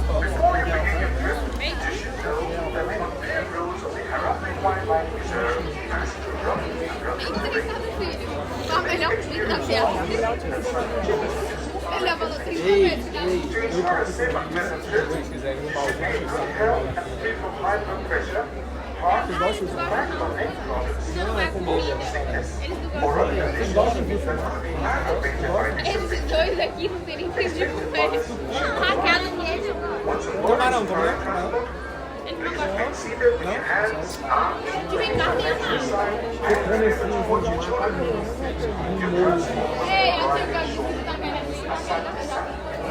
Before you begin your trip, you should know that one of the rules of the Harappan Wildlife Reserve is to run to ensure a safe and pleasant trip, to maintain good health and free from high blood pressure, heart, back or neck problems, motion sickness, or other conditions that could be aggravated by this. Esses dois aqui não tem nem tempo de comer. Once on board this foreign transport, please remain seated with your hands, arms, feet on your side, and ready to support your children. Your transport must provide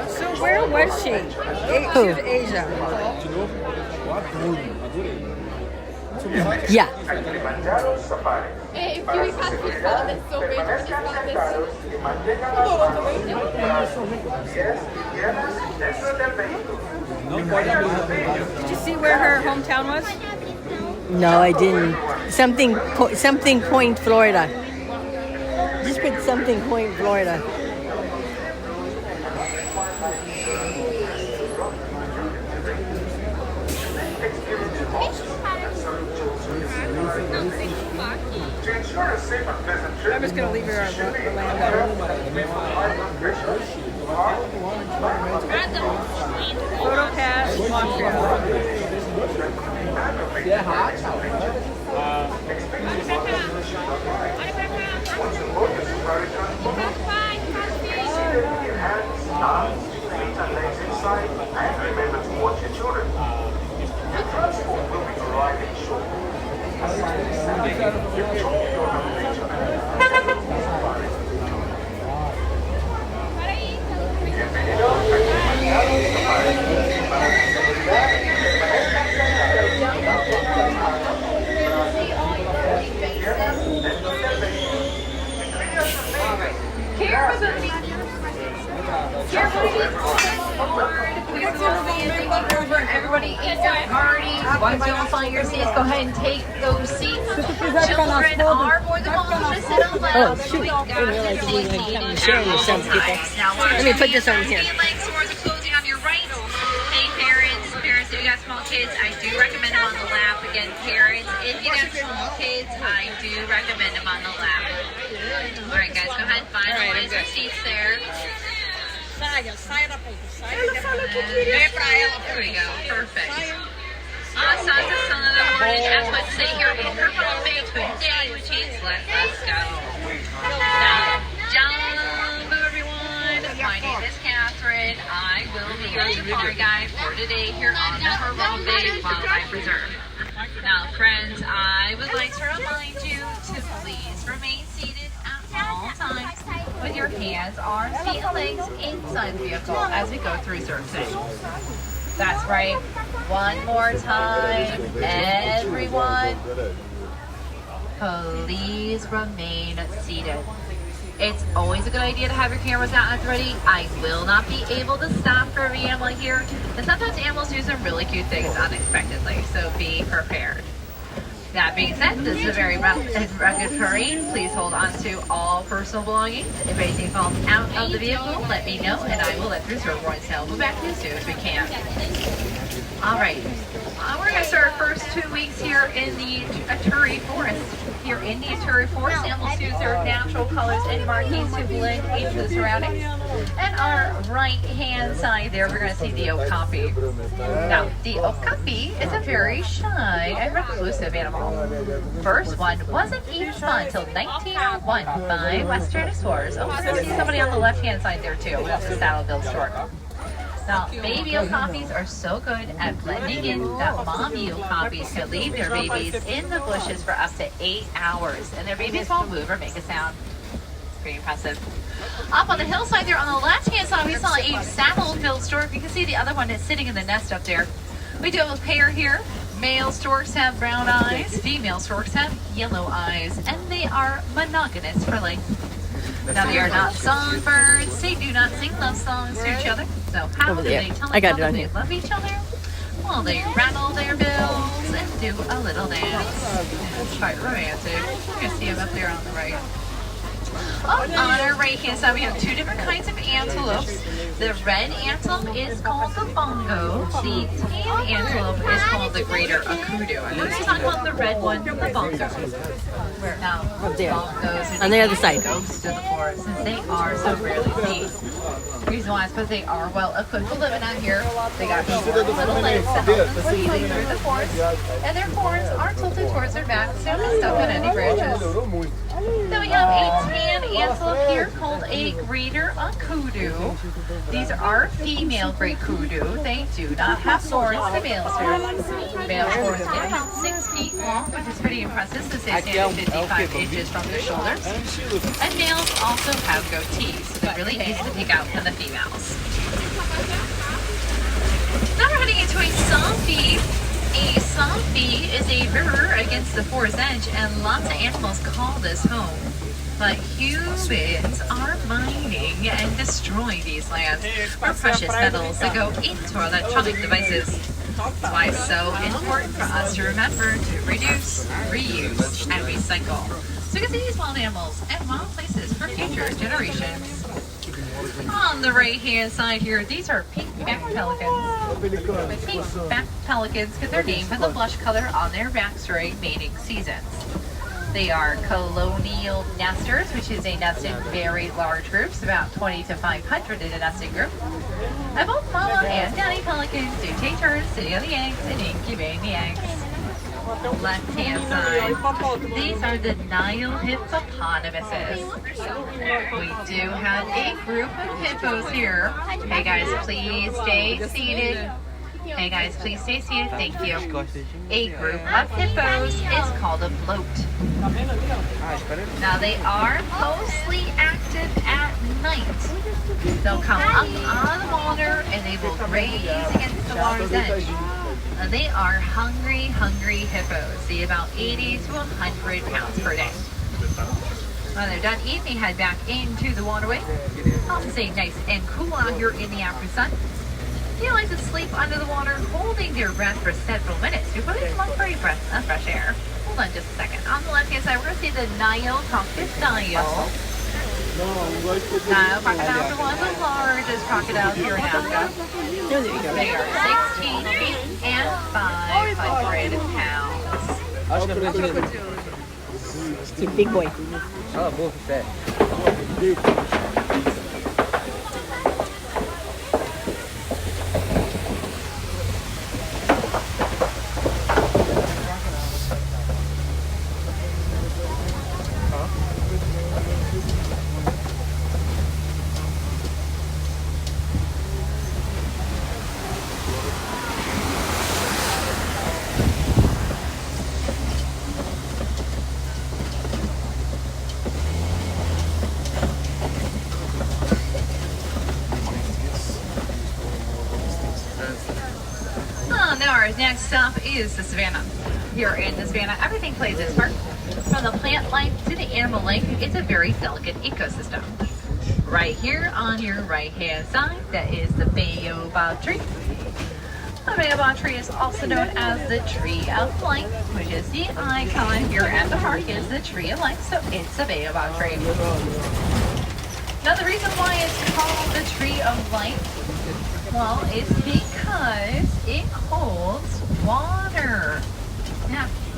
So where was she? She was Asia. Yeah. at Kilimanjaro Safaris. Para su seguridad, permanezcan sentados y mantengan las manos, brazos, pies y piernas dentro del vehículo. Did you see where her hometown was? No, I didn't. Something Point, Florida. Just put something Point, Florida. To ensure a safe and pleasant trip, I'm just going to leave her at Orlando. Photo pass, Montreal. Once on board the safari transport, please sit with your hands, arms, feet and legs inside, and remember to watch your children. Your transport will be arriving shortly. Everybody eat their party. Once you all find your seats, go ahead and take those seats. Children are more than welcome to sit on lounge. Oh, shoot. I didn't realize you were going to come and share with some people. Let me put this over here. Legs towards the closing on your right. Hey, parents, if you got small kids, I do recommend them on the lap. Again, parents, if you got small kids, I do recommend them on the lap. All right, guys, go ahead and finalize your seats there. There we go, perfect. Santa Sana, morning, that's what say here, Booker from Bay today, which is let's go. Now, jump, everyone. My name is Catherine. I will be your safari guide for today here on the Harambe Wildlife Reserve. Now, friends, I would like to remind you to please remain seated at all times with your hands, arms, feet, and legs inside the vehicle as we go through reserve today. That's right. One more time, everyone. Please remain seated. It's always a good idea to have your cameras out at the ready. I will not be able to stop for every animal here, and sometimes animals do some really cute things unexpectedly, so be prepared. That being said, this is a very rugged terrain. Please hold on to all personal belongings. If anything falls out of the vehicle, let me know, and I will let the reserve warrants know. We'll be back to you as soon as we can. All right, we're going to start our first 2 weeks here in the Aturi Forest. Here in the Aturi Forest, animals use their natural colors and markings to blend into the surroundings. And our right-hand side there, we're going to see the okapi. Now, the okapi is a very shy and reclusive animal. First one wasn't even spun until 1901 by Western explorers. Oh, I see somebody on the left-hand side there too. That's the saddle-billed stork. Now, baby okapis are so good at blending in that mommy okapis can leave their babies in the bushes for up to 8 hours, and their babies won't move or make a sound. It's pretty impressive. Up on the hillside there on the left-hand side, we saw a saddle-billed stork. You can see the other one is sitting in the nest up there. We do have a pair here. Male storks have brown eyes, female storks have yellow eyes, and they are monogamous for life. Now, they are not songbirds. They do not sing love songs to each other. So how do they tell each other they love each other? Well, they rattle their bills and do a little dance. It's quite romantic. You can see them up there on the right. On our right hand side, we have two different kinds of antelopes. The red antelope is called the bongo. The tan antelope is called the greater akudu. I'm going to talk about the red one, the bongo. Now, There. bongos On the other side. ghosts of the forest, since they are so rarely seen. The reason why is because they are well equipped for living out here. They got short little legs to help them squeezing through the forest, and their horns are tilted towards their backs, so they're stuck on any branches. Then we have a tan antelope here called a greater akudu. These are female gray kudu. They do not have horns. The males do. Male horns get about 6 feet long, which is pretty impressive since they stand 55 inches from their shoulders. And males also have goatees, so they're really easy to pick out from the females. Now we're heading into a zombie. A zombie is a river against the forest edge, and lots of animals call this home. But humans are mining and destroying these lands for precious metals that go into our electronic devices. That's why it's so important for us to remember to reduce, reuse, and recycle, so we can see these wild animals and wild places for future generations. On the right-hand side here, these are pink-backed pelicans. Pink-backed pelicans get their name from the blush color on their backs during mating seasons. They are colonial nesters, which is a nest in very large groups, about 20 to 500 in a nesting group. And both mama and daddy pelicans do take turns sitting on the eggs and incubating the eggs. Left-hand side, these are the Nile hippopotamuses. We do have a group of hippos here. Hey guys, please stay seated. Hey guys, please stay seated. Thank you. A group of hippos is called a float. Now they are mostly active at night. They'll come up on the water and they will graze against the water's edge. They are hungry hippos. They about 80 to 100 pounds per day. When they're done eating, they head back into the waterway. Helps stay nice and cool out here in the after sun. They like to sleep under the water, holding their breath for several minutes before they come up for a breath of fresh air. Hold on just a second. On the left-hand side, we're going to see the Nile crocodile. Nile crocodiles are one of the largest crocodiles here in Africa. They are 16 feet and 500 pounds. It's a big boy. Now our next stop is the savannah. Here in the savannah, everything plays its part. From the plant life to the animal life, it's a very delicate ecosystem. Right here on your right-hand side, that is the baobab tree. The baobab tree is also known as the tree of life, which is the icon here at the park is the tree of life, so it's a baobab tree. Now the reason why it's called the tree of life, well, it's because it holds water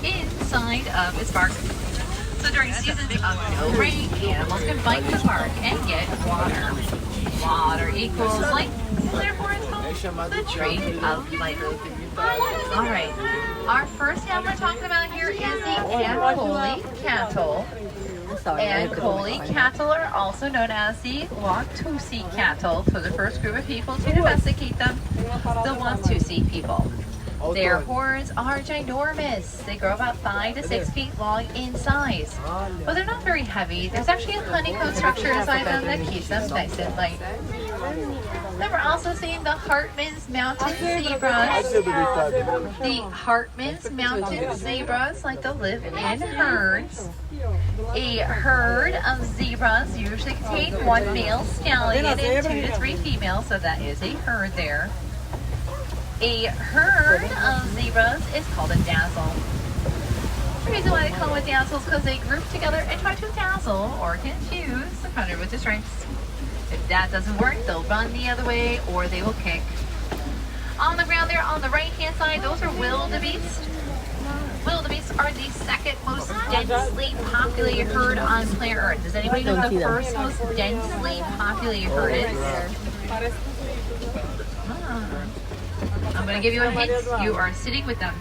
inside of its bark. So during seasons of no rain, animals can bike the bark and get water. Water equals life, therefore it's called the tree of life. Alright, our first animal we're talking about here is the Ankole cattle. Ankole cattle are also known as the Watusi cattle. So the first group of people to domesticate them, the Watusi people. Their horns are ginormous. They grow about 5 to 6 feet long in size. But they're not very heavy. There's actually a honeycomb structure inside them that keeps them nice and light. Then we're also seeing the Hartmann's Mountain zebras. The Hartmann's Mountain zebras like to live in herds. A herd of zebras usually contain 1 male stallion and 2 to 3 females, so that is a herd there. A herd of zebras is called a dazzle. The reason why they call it dazzle is because they group together and try to dazzle or confuse the predator with their strengths. If that doesn't work, they'll run the other way or they will kick. On the ground there, on the right-hand side, those are wildebeest. Wildebeest are the second most densely populated herd on planet Earth. Does anybody know what the first most densely populated herd is? I'm going to give you a hint. You are sitting with them.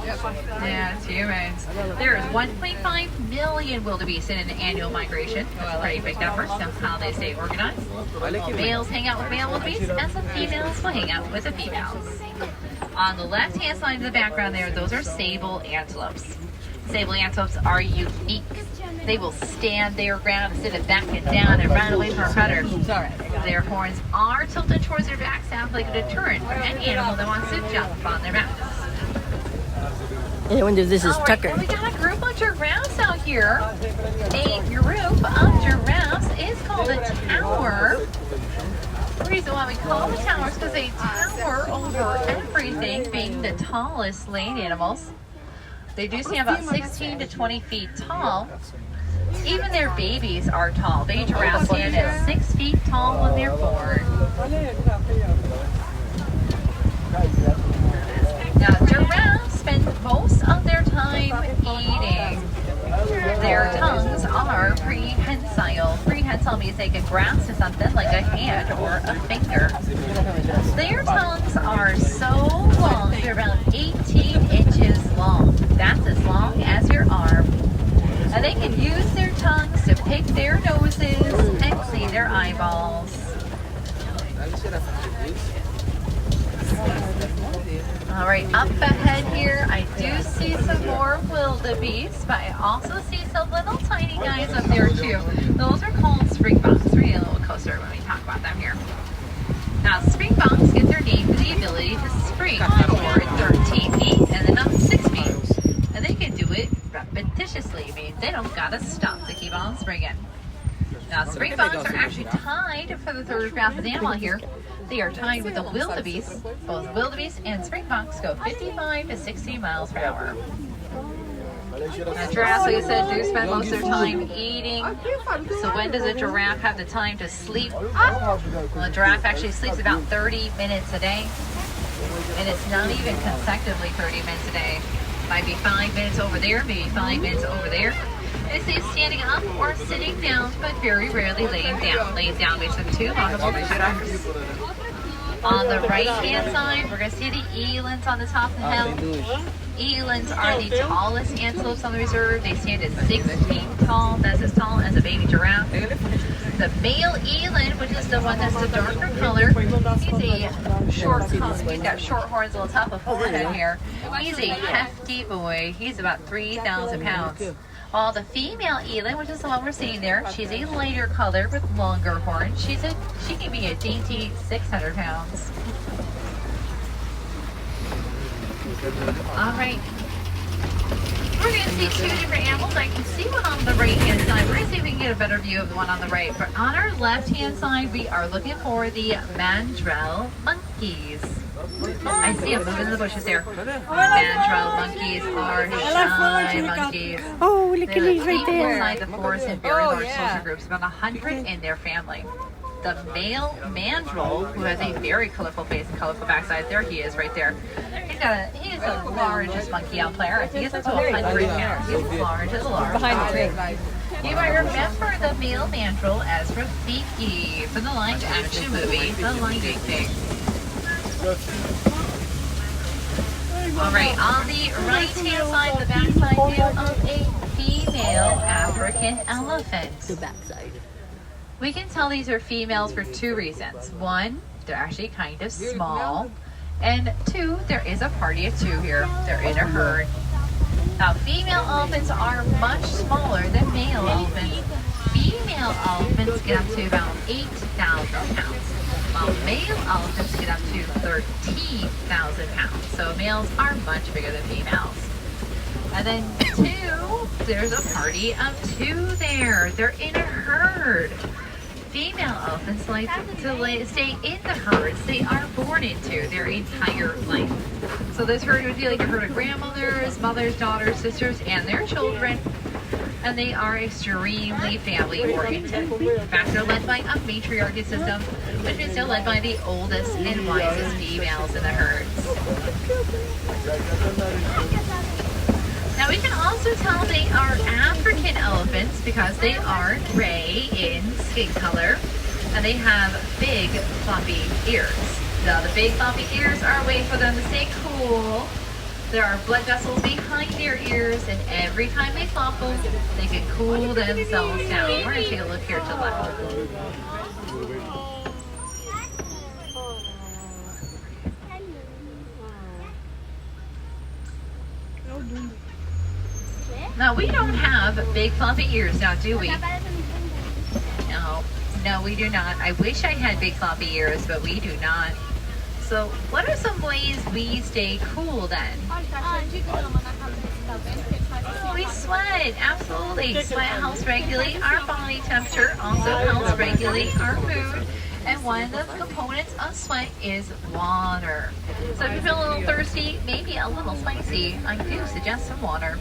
Yeah, it's humans. There is 1.5 million wildebeest in an annual migration. That's a pretty big number. That's how they stay organized. Males hang out with male wildebeest, and some females will hang out with the females. On the left-hand side of the background there, those are sable antelopes. Sable antelopes are unique. They will stand their ground instead of backing down and run away from a predator. Their horns are tilted towards their backs, sound like a deterrent for any animal that wants to jump on their backs. I wonder if this is Tucker. Well, we got a group of giraffes out here. A group of giraffes is called a tower. The reason why we call them towers is because they tower over everything, being the tallest land animals. They do stand about 16 to 20 feet tall. Even their babies are tall. Baby giraffes stand at 6 feet tall when they're born. Now, giraffes spend most of their time eating. Their tongues are prehensile. Prehensile means they can grasp to something like a hand or a finger. Their tongues are so long, they're about 18 inches long. That's as long as your arm. And they can use their tongues to pick their noses and clean their eyeballs. All right, up ahead here, I do see some more wildebeest, but I also see some little tiny guys up there too. Those are called springboks. We're getting a little closer when we talk about them here. Now, springboks get their name for the ability to spring forward 13 feet and then up 6 feet. And they can do it repetitiously, meaning they don't gotta stop to keep on springing. Now, springboks are actually tied for the third fastest animal here. They are tied with the wildebeest. Both wildebeest and springboks go 55 to 60 miles per hour. Now, giraffes, like I said, do spend most of their time eating. So when does a giraffe have the time to sleep? Well, a giraffe actually sleeps about 30 minutes a day. And it's not even consecutively 30 minutes a day. Might be 5 minutes over there, maybe 5 minutes over there. It stays standing up or sitting down, but very rarely laying down. Laying down makes them too vulnerable to predators. On the right-hand side, we're going to see the elands on the top of the hill. Elands are the tallest antelopes on the reserve. They stand at 6 feet tall. That's as tall as a baby giraffe. The male eland, which is the one that's the darker color, he's a short color. He's got short horns on the top of forehead here. He's a hefty boy. He's about 3,000 pounds. While the female eland, which is the one we're seeing there, she's a lighter color with longer horns. She can be a dainty 600 pounds. All right. We're going to see two different animals. I can see one on the right-hand side. We're going to see if we can get a better view of the one on the right. But on our left-hand side, we are looking for the mandrill monkeys. I see them moving in the bushes there. Mandrill monkeys are shy monkeys. Oh, look at these right there. Inside the forest in very large social groups, about 100 in their family. The male mandrill, who has a very colorful face and colorful backside, there he is right there. He is the largest monkey out there. I think it's up to 100 pounds. He's large as a large. Behind the tree. You might remember the male mandrill as Rafiki from the live action movie, The Lion King. Alright, on the right-hand side, the backside view of a female African elephant. The backside. We can tell these are females for two reasons. One, they're actually kind of small. And two, there is a party of two here. They're in a herd. Now, female elephants are much smaller than male elephants. Female elephants get up to about 8,000 pounds. While male elephants get up to 13,000 pounds. So males are much bigger than females. And then two, there's a party of two there. They're in a herd. Female elephants like to stay in the herds they are born into their entire life. So So this herd would be like a herd of grandmothers, mothers, daughters, sisters, and their children. And they are extremely family oriented. In fact, they're led by a matriarchy system, which means they're led by the oldest and wisest females in the herds. Now we can also tell they are African elephants because they are gray in skin color and they have big floppy ears. Now the big floppy ears are a way for them to stay cool. There are blood vessels behind their ears, and every time they flop them, they can cool themselves down. We're going to take a look here to the left. Now, we don't have big floppy ears now, do we? No, we do not. I wish I had big floppy ears, but we do not. So what are some ways we stay cool then? We sweat, absolutely. Sweat helps regulate our body temperature, also helps regulate our food. And one of the components of sweat is water. So if you feel a little thirsty, maybe a little spicy, I do suggest some water.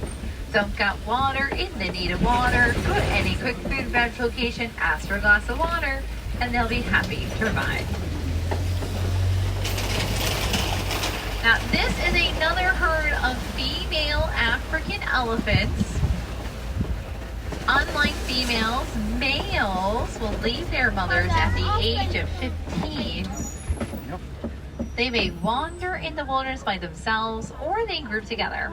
Don't got water, in the need of water, go to any quick food and beverage location, ask for a glass of water, and they'll be happy to provide. Now, this is another herd of female African elephants. Unlike females, males will leave their mothers at the age of 15. They may wander in the wilderness by themselves or they group together.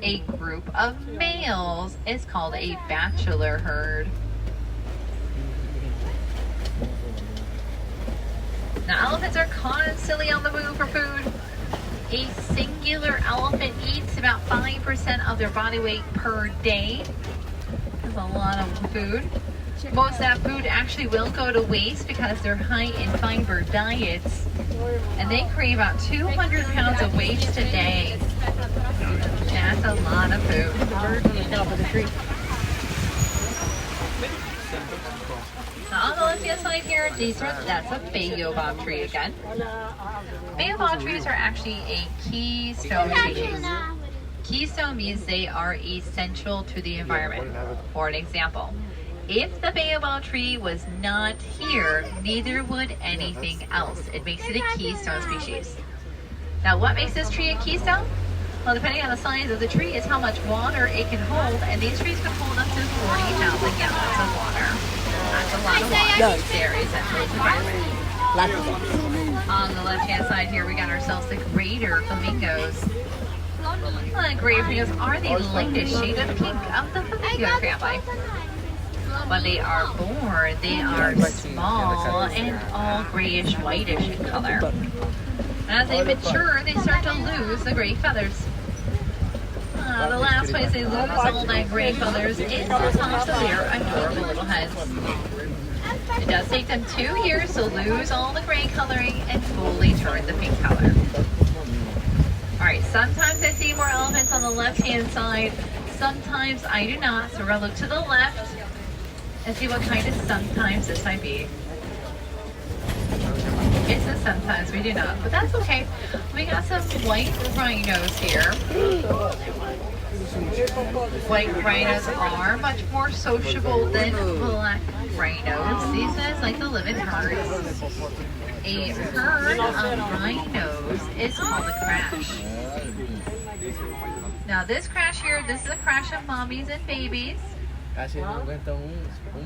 A group of males is called a bachelor herd. Now, elephants are constantly on the move for food. A singular elephant eats about 5% of their body weight per day. That's a lot of food. Most of that food actually will go to waste because they're high in fiber diets. And they crave about 200 pounds of waste a day. That's a lot of food. Now on the left-hand side here, that's a baobab tree again. Baobab trees are actually a keystone species. Keystone means they are essential to the environment. For an example, if the baobab tree was not here, neither would anything else. It makes it a keystone species. Now, what makes this tree a keystone? Well, depending on the size of the tree is how much water it can hold, and these trees can hold up to 40,000 gallons of water. That's a lot of water. Very essential to the environment. On the left-hand side here, we got ourselves the greater flamingos. The greater flamingos are the lightest shade of pink of the flamingo family. When they are born, they are small and all grayish whitish in color. As they mature, they start to lose the gray feathers. The last place they lose all that gray feathers is on top of their adorable little heads. It does take them 2 years to lose all the gray coloring and fully turn the pink color. Alright, sometimes I see more elephants on the left-hand side, sometimes I do not, so we're going to look to the left and see what kind of sometimes this might be. It says sometimes we do not, but that's okay. We got some white rhinos here. White rhinos are much more sociable than black rhinos. These guys like to live in herds. A herd of rhinos is called a crash. Now this crash here, this is a crash of mommies and babies.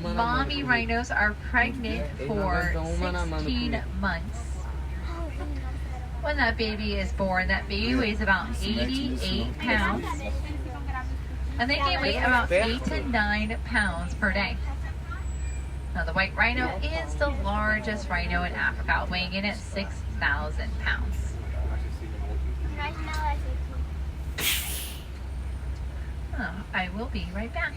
Mommy rhinos are pregnant for 16 months. When that baby is born, that baby weighs about 88 pounds. And they can weigh about 8 to 9 pounds per day. Now the white rhino is the largest rhino in Africa, weighing in at 6,000 pounds. Oh, I will be right back.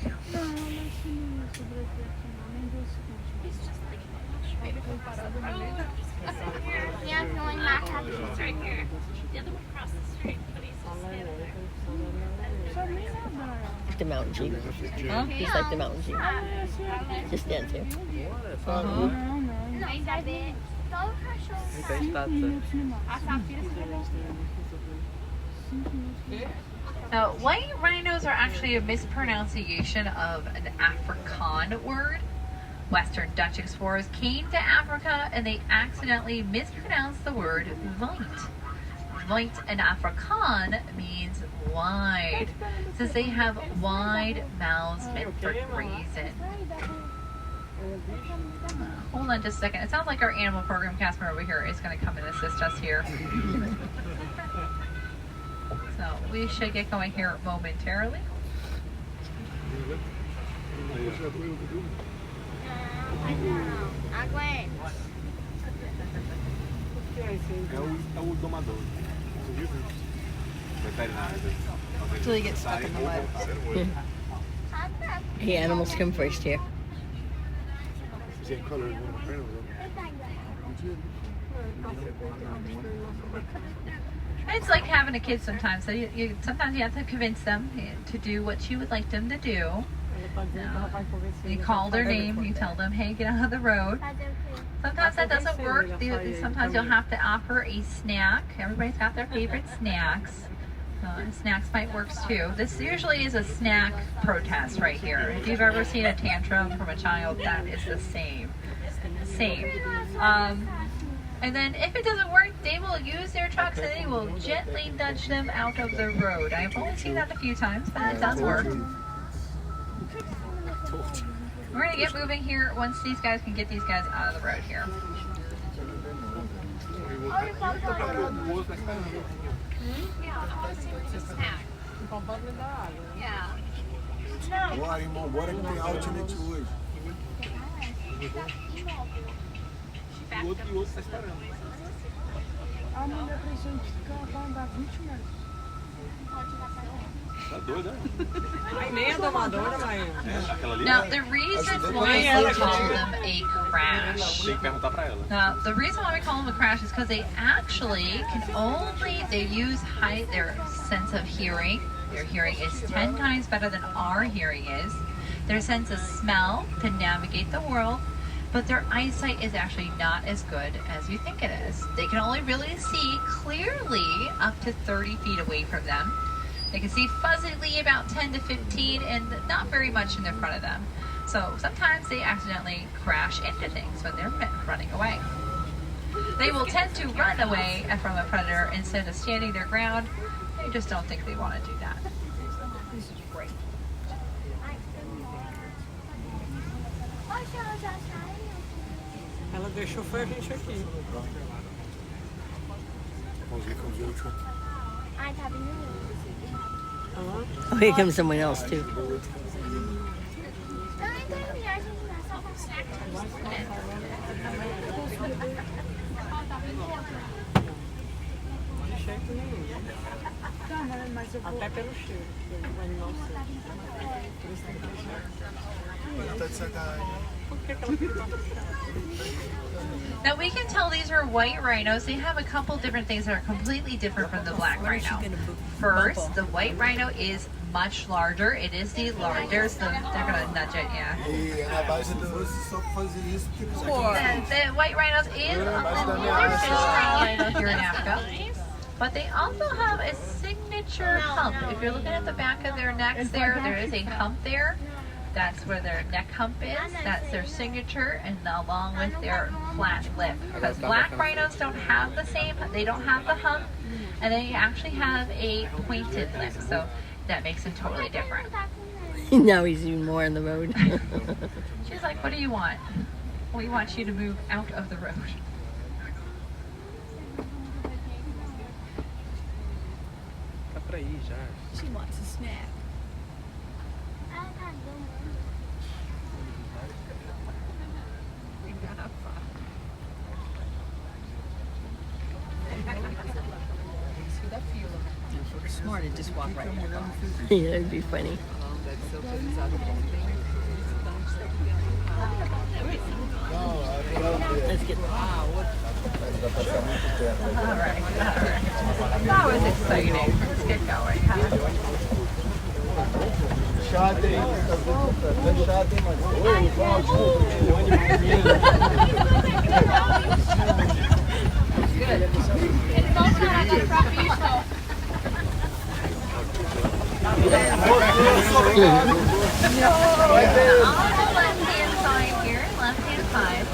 Yeah, going back up. It's right here. The other one across the street, but he's just The mountain sheep. Huh? He's like the mountain sheep. Just stand here. Now, white rhinos are actually a mispronunciation of an Afrikaans word. Western Dutch explorers came to Africa and they accidentally mispronounced the word white. White in Afrikaans means wide, since they have wide mouths meant for grazing. Hold on just a second. It sounds like our animal program cast member over here is going to come and assist us here. So we should get going here momentarily. É o domador. Veterinário. Until he gets stuck in the mud. Hey, animals come first here. It's like having a kid sometimes. So sometimes you have to convince them to do what you would like them to do. You call their name, you tell them, hey, get out of the road. Sometimes that doesn't work. Sometimes you'll have to offer a snack. Everybody's got their favorite snacks. Snacks might work too. This usually is a snack protest right here. If you've ever seen a tantrum from a child, that is the same. And then if it doesn't work, they will use their trucks and they will gently nudge them out of the road. I've only seen that a few times, but it does work. We're going to get moving here once these guys can get these guys out of the road here. Yeah. Bora, irmão, bora que tem outlet hoje. O outro tá esperando. A mulher pra gente vai andar 20 metros. Tá doida, né? Ai, nem a domadora, mas... Aquela ali. Now, the reason why we call them a crash. Tem que perguntar pra ela. Now, the reason why we call them a crash is because they actually they use their sense of hearing. Their hearing is 10 times better than our hearing is. Their sense of smell to navigate the world. But their eyesight is actually not as good as you think it is. They can only really see clearly up to 30 feet away from them. They can see fuzzily about 10 to 15 and not very much in the front of them. So sometimes they accidentally crash into things when they're running away. They will tend to run away from a predator instead of standing their ground. They just don't think they want to do that. This is great. Ela deixou foi a gente aqui. Oh, here comes someone else too. De jeito nenhum. Até pelo cheiro, porque o animal sente. Por isso tem que deixar. Tá de sacanagem. Por que ela fica? Now we can tell these are white rhinos. They have a couple different things that are completely different from the black rhino. First, the white rhino is much larger. It is the largest. They're gonna nudge it, yeah. E na base do osso só pra fazer isso porque The white rhinos is a little larger here in Africa. But they also have a signature hump. If you're looking at the back of their necks there is a hump there. That's where their neck hump is. That's their signature, and along with their flat lip. Because black rhinos don't have the same, they don't have the hump, and they actually have a pointed lip. So that makes them totally different. Now he's even more on the road. She's like, what do you want? We want you to move out of the road. Tá pra ir já. She wants a snack. Smart to just walk right back off. Yeah, that'd be funny. Let's get. All right. That was exciting. Let's get going. Fechado, hein? Fechado, hein, mano? Oi, Good. It's also not a front view, so. left-hand side here, left-hand side.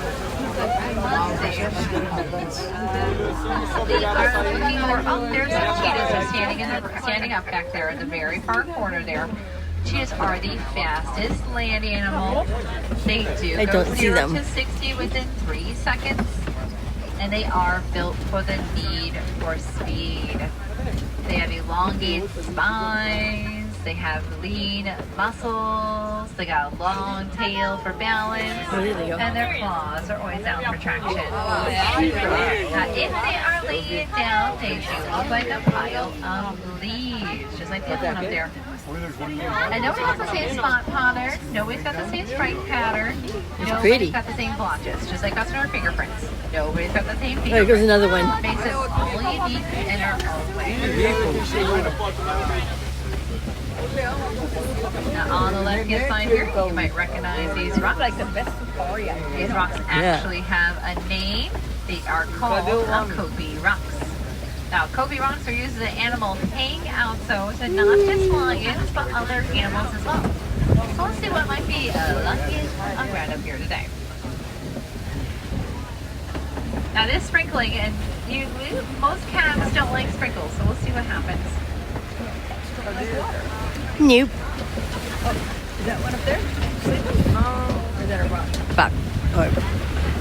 They are looking more. Oh, there's some cheetahs are standing up back there in the very far corner there. Cheetahs are the fastest land animal. They do I go don't see 0 them. to 60 within 3 seconds. And they are built for the need for speed. They have elongated spines. They have lean muscles. They got a long tail for balance. Oh, there they go. And their claws are always out for traction. If they are laying down, they do look like a pile of leaves, just like the other one up there. And nobody has the same spot pattern. Nobody's got the same stripe pattern. Nobody's pretty. got the same blotches, just like us and our fingerprints. Nobody's got the same Oh, here goes fingerprints. another one. Makes us all unique in our own way. Now, on the left-hand side here, you might recognize these rocks. Like the best safari. These rocks actually have a name. They are called Kobe rocks. Now, Kobe rocks are used as an animal hangout zones, and not just lions, but other animals as well. So let's see what might be lucky around up here today. Now, this sprinkling, and most cats don't like sprinkles, so we'll see what happens. Nope. Is that one up there? Or is that a rock? Rock. Or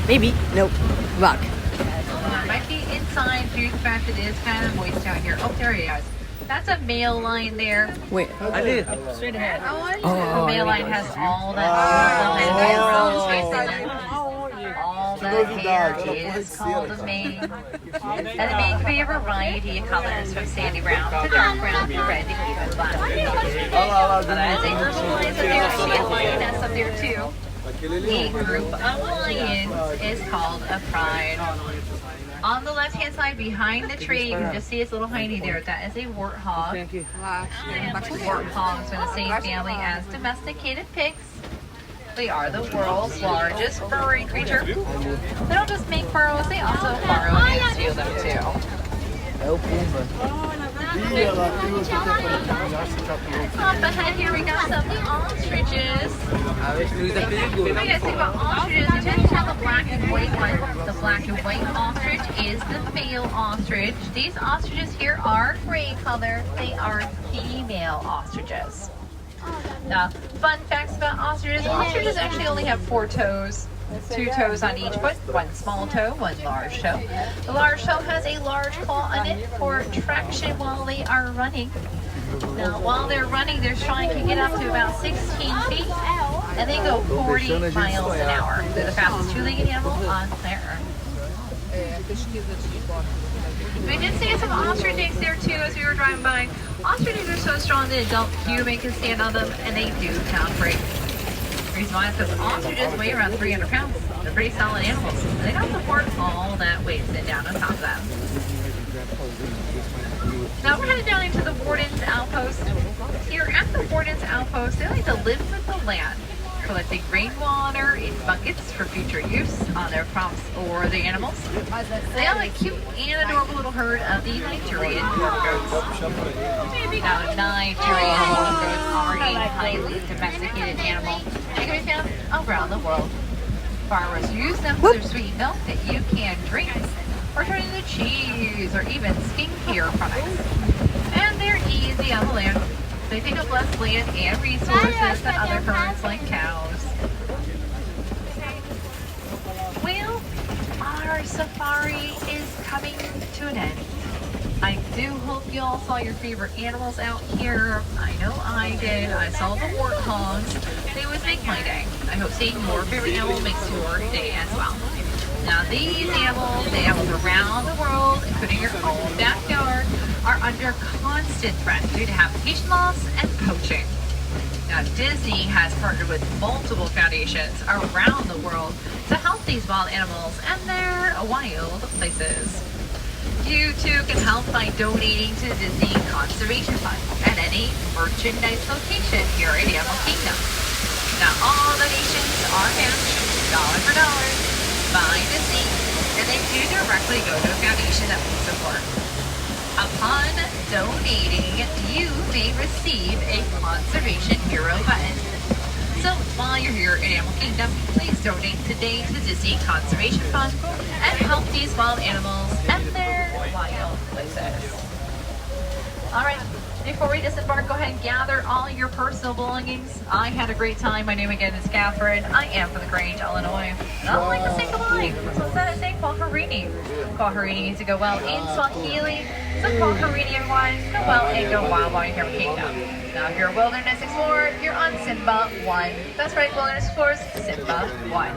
maybe. Nope. Rock. It might be inside due to the fact that it is kind of moist out here. Oh, there he is. That's a male lion there. Wait. I did. Straight ahead. The male lion has all that beautiful hair on his face. All that hair is called a mane. And the mane can be a variety of colors, from sandy brown to dark brown to red to even black. But as a group of lions up there, she has a lioness up there too. The group of lions is called a pride. On the left-hand side, behind the tree, you can just see its little hiney there. That is a warthog. Warthogs are the same family as domesticated pigs. They are the world's largest furry creature. They don't just make burrows, they also burrow and steal them too. Up ahead here, we got some ostriches. We got to see about ostriches. You mentioned the black and white one. The black and white ostrich is the male ostrich. These ostriches here are gray color. They are female ostriches. Now, fun facts about ostriches. Ostriches actually only have 4 toes. 2 toes on each foot, 1 small toe, 1 large toe. The large toe has a large claw on it for traction while they are running. Now, while they're running, their stride can get up to about 16 feet, and they go 40 miles an hour. They're the fastest 2-legged animal on planet Earth. We did see some ostrich eggs there too as we were driving by. Ostrich eggs are so strong that an adult human can stand on them, and they do pound break. The reason why is because ostriches weigh around 300 pounds. They're pretty solid animals. They don't support all that weight sitting down on top of them. Now we're headed down into the Warden's Outpost. Here at the Warden's Outpost, they like to live with the land, collecting rainwater in buckets for future use on their crops or the animals. They have a cute and adorable little herd of the Nigerian goats. Now, Nigerian goats are a highly domesticated animal. They can be found around the world. Farmers use them for their sweet milk that you can drink, or turn into cheese, or even skincare products. And they're easy on the land. They take up less land and resources than other herds like cows. Well, our safari is coming to an end. I do hope you all saw your favorite animals out here. I know I did. I saw the warthogs. They would make my day. I hope seeing your favorite animal makes your day as well. Now these animals, around the world, including your own backyard, are under constant threat due to habitation loss and poaching. Now Disney has partnered with multiple foundations around the world to help these wild animals and their wild places. You too can help by donating to the Disney Conservation Fund at any merchandise location here in Animal Kingdom. Now all donations are matched dollar for dollar by Disney, and they do directly go to a foundation that we support. Up Upon donating, you may receive a conservation hero button. So while you're here in Animal Kingdom, please donate today to the Disney Conservation Fund and help these wild animals and their wild places. All right, before we disembark, go ahead and gather all your personal belongings. I had a great time. My name again is Catherine. I am from the Grange, Illinois. And I'd like to say goodbye. So instead I say Kwaherini. Kwaherini means to go well in Swahili. So Kwaherini, everyone. Go well and go wild while you're here in Kingdom. Now, if you're a wilderness explorer, you're on Simba 1. That's right, wilderness explorers, Simba 1.